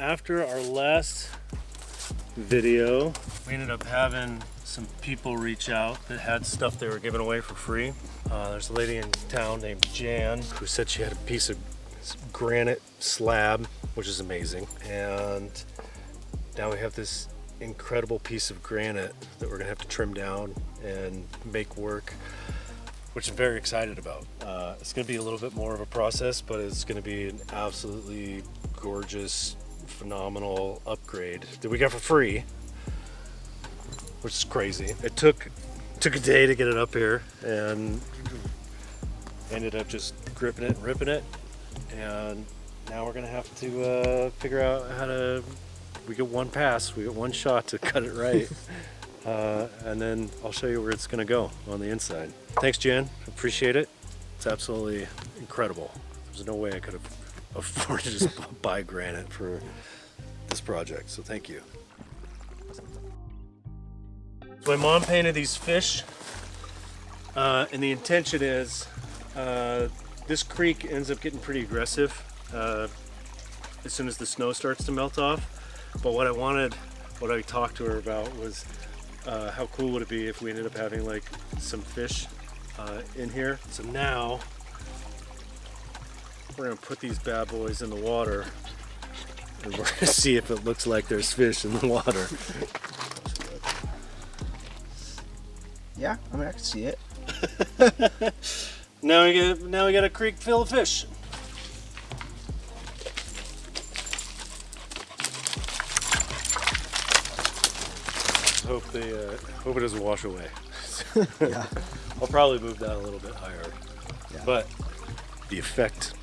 after our last video, we ended up having some people reach out that had stuff they were giving away for free. There's a lady in town named Jan who said she had a piece of granite slab, which is amazing. And now we have this incredible piece of granite that we're gonna have to trim down and make work, which I'm very excited about. It's gonna be a little bit more of a process, but it's gonna be an absolutely gorgeous, phenomenal upgrade that we got for free, which is crazy. It took a day to get it up here and ended up just gripping it and ripping it. And now we're gonna have to figure out how to, we get one pass, we get one shot to cut it right. And then I'll show you where it's gonna go on the inside. Thanks, Jan, appreciate it. It's absolutely incredible. There's no way I could have afforded to just buy granite for this project, so thank you. So my mom painted these fish, and the intention is, this creek ends up getting pretty aggressive as soon as the snow starts to melt off. But what I talked to her about was how cool would it be if we ended up having like some fish in here. So now we're gonna put these bad boys in the water and we're gonna see if it looks like there's fish in the water. Yeah, I mean I can see it. Now we got a creek full of fish. Hope it doesn't wash away. Yeah. I'll probably move that a little bit higher. Yeah. But the effect,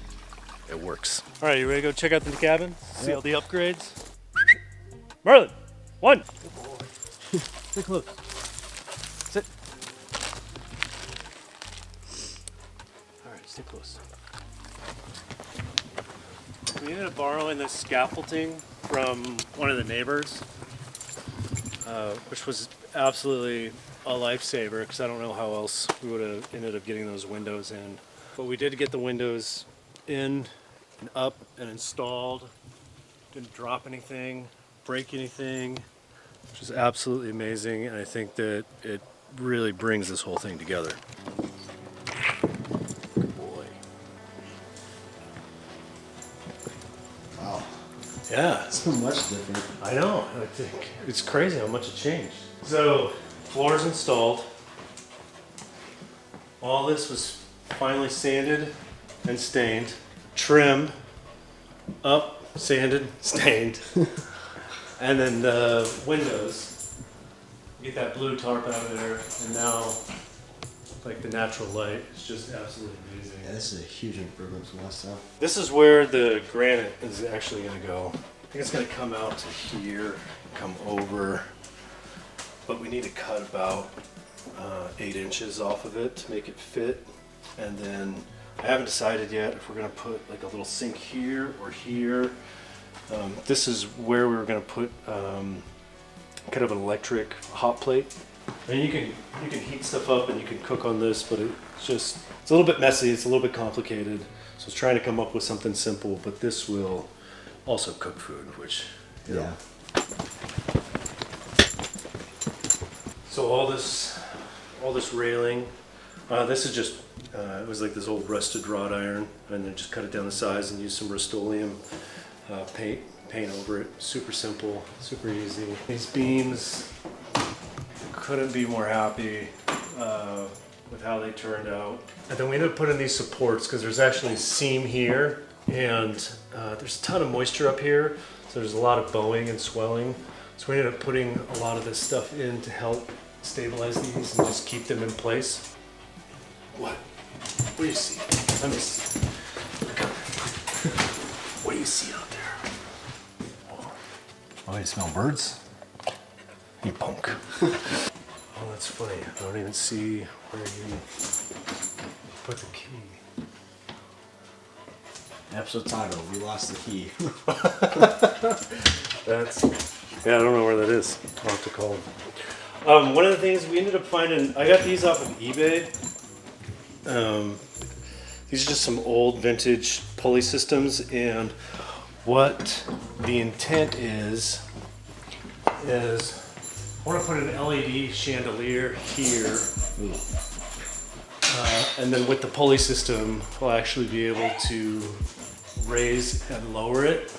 it works. All right, you ready to go check out the cabin? See all the upgrades? Marlon, one. Good boy. Stay close. Sit. All right, stay close. We ended up borrowing this scaffolding from one of the neighbors, which was absolutely a lifesaver because I don't know how else we would have ended up getting those windows in. But we did get the windows in and up and installed. Didn't drop anything, break anything, which is absolutely amazing. And I think that it really brings this whole thing together. Good boy. Wow. Yeah. So much different. I know. I think it's crazy how much it changed. So, floor's installed. All this was finally sanded and stained. Trim, up, sanded, stained. And then the windows. Get that blue tarp out of there, and now, like the natural light, it's just absolutely amazing. Yeah, this is a huge improvement from last time. This is where the granite is actually going to go. I think it's going to come out to here, come over, but we need to cut about 8 inches off of it to make it fit. And then I haven't decided yet if we're going to put like a little sink here or here. This is where we were going to put kind of an electric hot plate. And you can heat stuff up and you can cook on this, but it's a little bit messy, it's a little bit complicated. So I was trying to come up with something simple, but this will also cook food, which, you know. So all this railing, this is just, it was like this old rusted wrought iron, and then just cut it down the size and use some Rust-Oleum paint over it. Super simple, super easy. These beams, couldn't be more happy with how they turned out. And then we ended up putting these supports because there's actually a seam here, and there's a ton of moisture up here, so there's a lot of bowing and swelling. So we ended up putting a lot of this stuff in to help stabilize these and just keep them in place. What? What do you see? Let me see. What do you see out there? Oh, you smell birds? You punk. Oh, that's funny. I don't even see where you put the key. Episode title, we lost the key. Yeah, I don't know where that is. I'll have to call them. One of the things we ended up finding, I got these off of eBay. These are just some old vintage pulley systems, and what the intent is I want to put an LED chandelier here. And then with the pulley system, we'll actually be able to raise and lower it.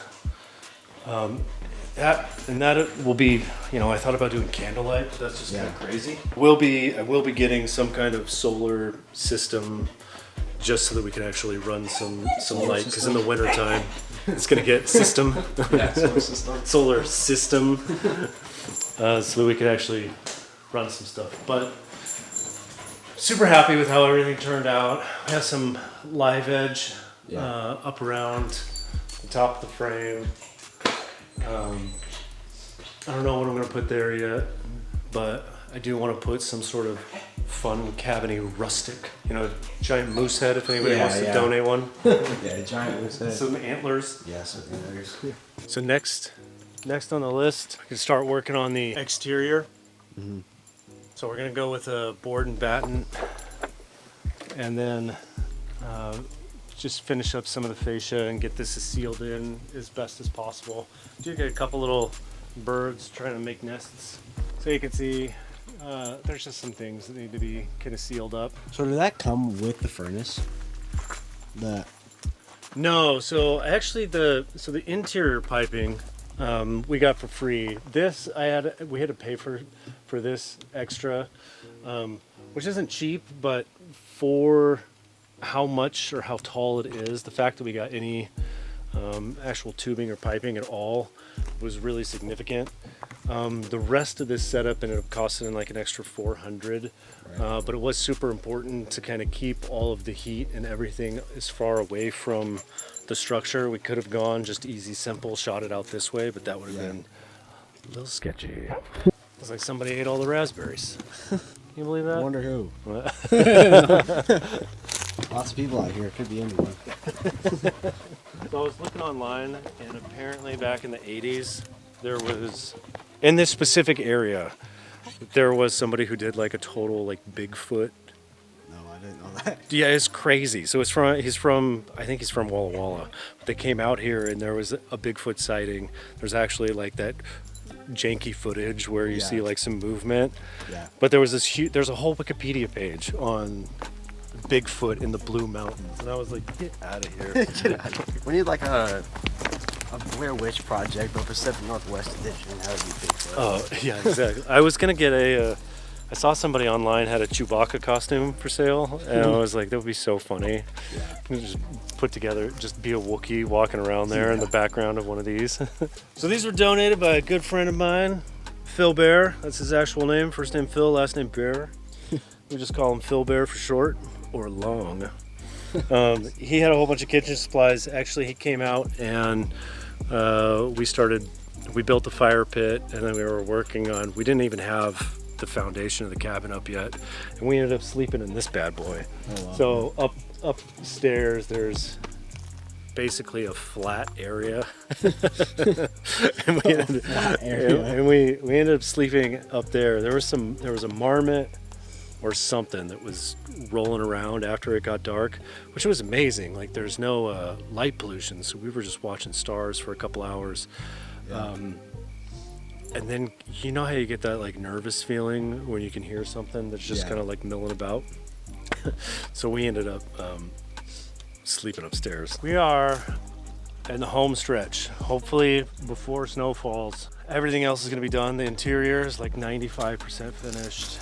That will be, I thought about doing candlelight, but that's just kind of crazy. I will be getting some kind of solar system just so that we can actually run some light, because in the wintertime it's gonna get system. Solar system. So that we could actually run some stuff. But super happy with how everything turned out. We have some live edge up around the top of the frame. I don't know what I'm going to put there yet, but I do want to put some sort of fun cabiny rustic, giant moose head if anybody wants to donate one. Yeah, giant moose head. Some antlers. Yeah, some antlers. So next on the list, I can start working on the exterior. Mm-hmm. So we're going to go with a board and batten, and then just finish up some of the fascia and get this sealed in as best as possible. Do get a couple little birds trying to make nests. So you can see there's just some things that need to be kind of sealed up. So did that come with the furnace? No, so actually the interior piping we got for free. This we had to pay for this extra, which isn't cheap, but for how much or how tall it is, the fact that we got any actual tubing or piping at all was really significant. The rest of this setup ended up costing like an extra $400, but it was super important to kind of keep all of the heat and everything as far away from the structure. We could have gone just easy, simple, shot it out this way, but that would have been a little sketchy. It's like somebody ate all the raspberries. Can you believe that? I wonder who. Lots of people out here. It could be anyone. So I was looking online, and apparently back in the 80s, there was, in this specific area, there was somebody who did like a total like Bigfoot. No, I didn't know that. Yeah, it's crazy. So he's from I think he's from Walla Walla. But they came out here, and there was a Bigfoot sighting. There's actually like that janky footage where you see like some movement. Yeah. But there was there's a whole Wikipedia page on Bigfoot in the Blue Mountains, and I was like, get out of here. Get out of here. We need like a Blair Witch Project, but Pacific Northwest edition. How would be Bigfoot? Oh yeah, exactly. I was gonna get I saw somebody online had a Chewbacca costume for sale, and I was like, that would be so funny. Yeah. Just put together, just be a Wookiee walking around there in the background of one of these. So these were donated by a good friend of mine, Phil Bear. That's his actual name. First name Phil, last name Bear. We just call him Phil Bear for short, or long. He had a whole bunch of kitchen supplies. Actually, he came out and we built the fire pit, and then we were working on, we didn't even have the foundation of the cabin up yet, and we ended up sleeping in this bad boy. Oh, wow. So upstairs there's basically a flat area. And we ended up sleeping up there. There was a marmot or something that was rolling around after it got dark, which was amazing. Like there's no light pollution, so we were just watching stars for a couple hours. Yeah. And then you know how you get that like nervous feeling when you can hear something that's just kind of like milling about. So we ended up sleeping upstairs. We are in the home stretch. Hopefully before snow falls, everything else is going to be done. The interior is like 95% finished.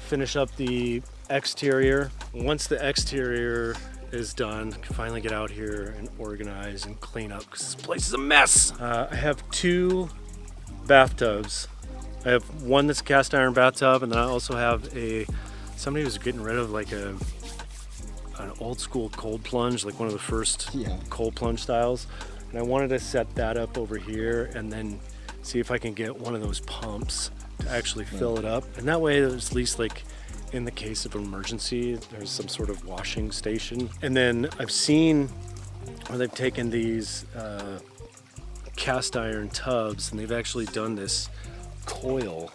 Finish up the exterior. Once the exterior is done, I can finally get out here and organize and clean up because this place is a mess. I have 2 bathtubs. I have one that's a cast iron bathtub, and then I also have somebody who's getting rid of like an old school cold plunge, like one of the first cold plunge styles. And I wanted to set that up over here and then see if I can get one of those pumps to actually fill it up. And that way there's at least like in the case of emergency, there's some sort of washing station. And then I've seen where they've taken these cast iron tubs and they've actually done this coil.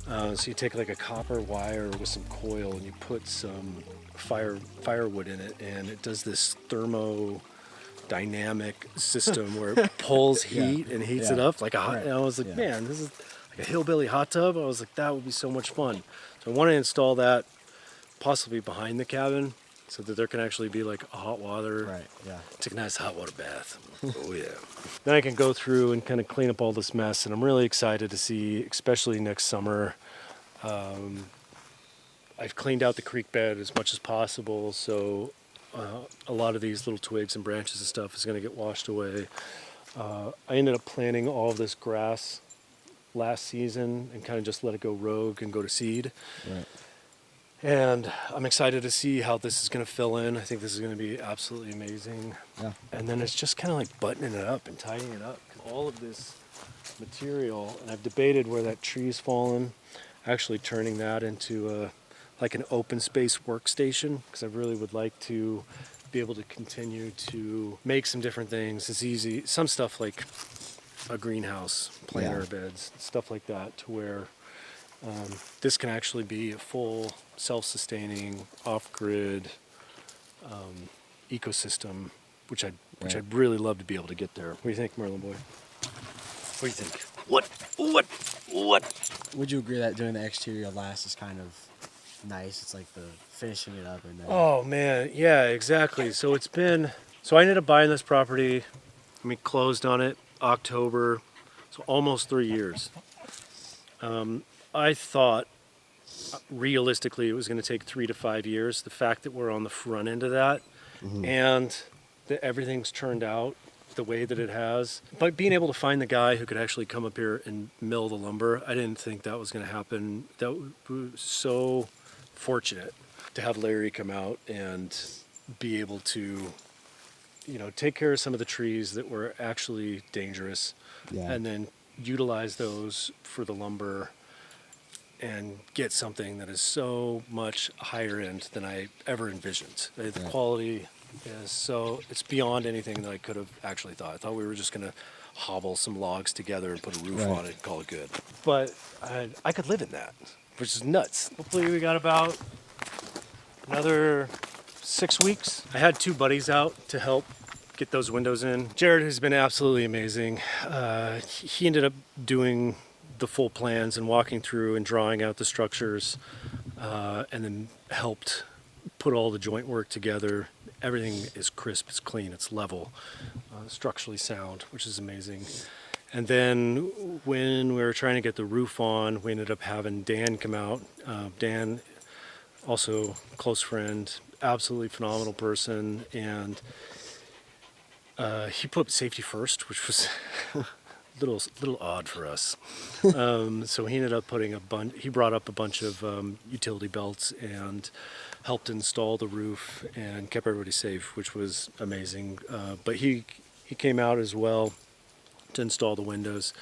So you take like a copper wire with some coil and you put some firewood in it, and it does this dynamic system where it pulls heat and heats it up like a hot. Right. And I was like, man, this is like a hillbilly hot tub. I was like, that would be so much fun. So I want to install that possibly behind the cabin so that there can actually be like a hot water. Right. Yeah. Take a nice hot water bath. Oh yeah. Then I can go through and kind of clean up all this mess, and I'm really excited to see, especially next summer. I've cleaned out the creek bed as much as possible, so a lot of these little twigs and branches and stuff is going to get washed away. I ended up planting all of this grass last season and kind of just let it go rogue and go to seed. Right. And I'm excited to see how this is going to fill in. I think this is going to be absolutely amazing. Yeah. And then it's just kind of like buttoning it up and tidying it up. All of this material, and I've debated where that tree's fallen, actually turning that into like an open space workstation, because I really would like to be able to continue to make some different things. It's easy, some stuff like a greenhouse, planter beds, stuff like that, to where this can actually be a full self-sustaining off-grid ecosystem, which I'd really love to be able to get there. What do you think, Merlin boy? What do you think? What? Would you agree that doing the exterior last is kind of nice? It's like the finishing it up and then. Oh man, yeah, exactly. So I ended up buying this property. We closed on it October, so almost 3 years. I thought realistically it was going to take 3 to 5 years. The fact that we're on the front end of that, and that everything's turned out the way that it has, but being able to find the guy who could actually come up here and mill the lumber, I didn't think that was going to happen. That was so fortunate to have Larry come out and be able to, take care of some of the trees that were actually dangerous, and then utilize those for the lumber and get something that is so much higher end than I ever envisioned. The quality is it's beyond anything that I could have actually thought. I thought we were just going to hobble some logs together and put a roof on it and call it good. But I could live in that, which is nuts. Hopefully we got about another 6 weeks. I had 2 buddies out to help get those windows in. Jared has been absolutely amazing. He ended up doing the full plans and walking through and drawing out the structures, and then helped put all the joint work together. Everything is crisp, it's clean, it's level, structurally sound, which is amazing. And then when we were trying to get the roof on, we ended up having Dan come out. Dan, also close friend, absolutely phenomenal person, and he put safety first, which was little odd for us. So he ended up putting he brought up a bunch of utility belts and helped install the roof and kept everybody safe, which was amazing. But he came out as well to install the windows.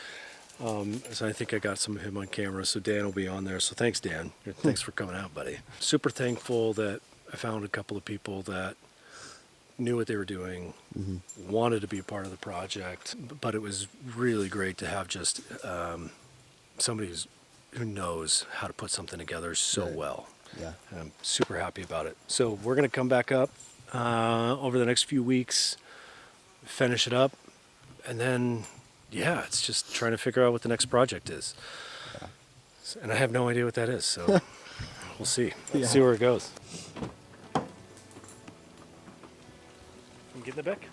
So I think I got some of him on camera, so Dan will be on there. So thanks, Dan. Thanks for coming out, buddy. Super thankful that I found a couple of people that knew what they were doing, wanted to be a part of the project, but it was really great to have just somebody who knows how to put something together so well. Yeah. And I'm super happy about it. So we're going to come back up over the next few weeks, finish it up, and then, it's just trying to figure out what the next project is. Yeah. And I have no idea what that is, so we'll see. Let's see where it goes. Get in the back.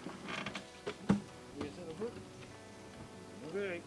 Okay.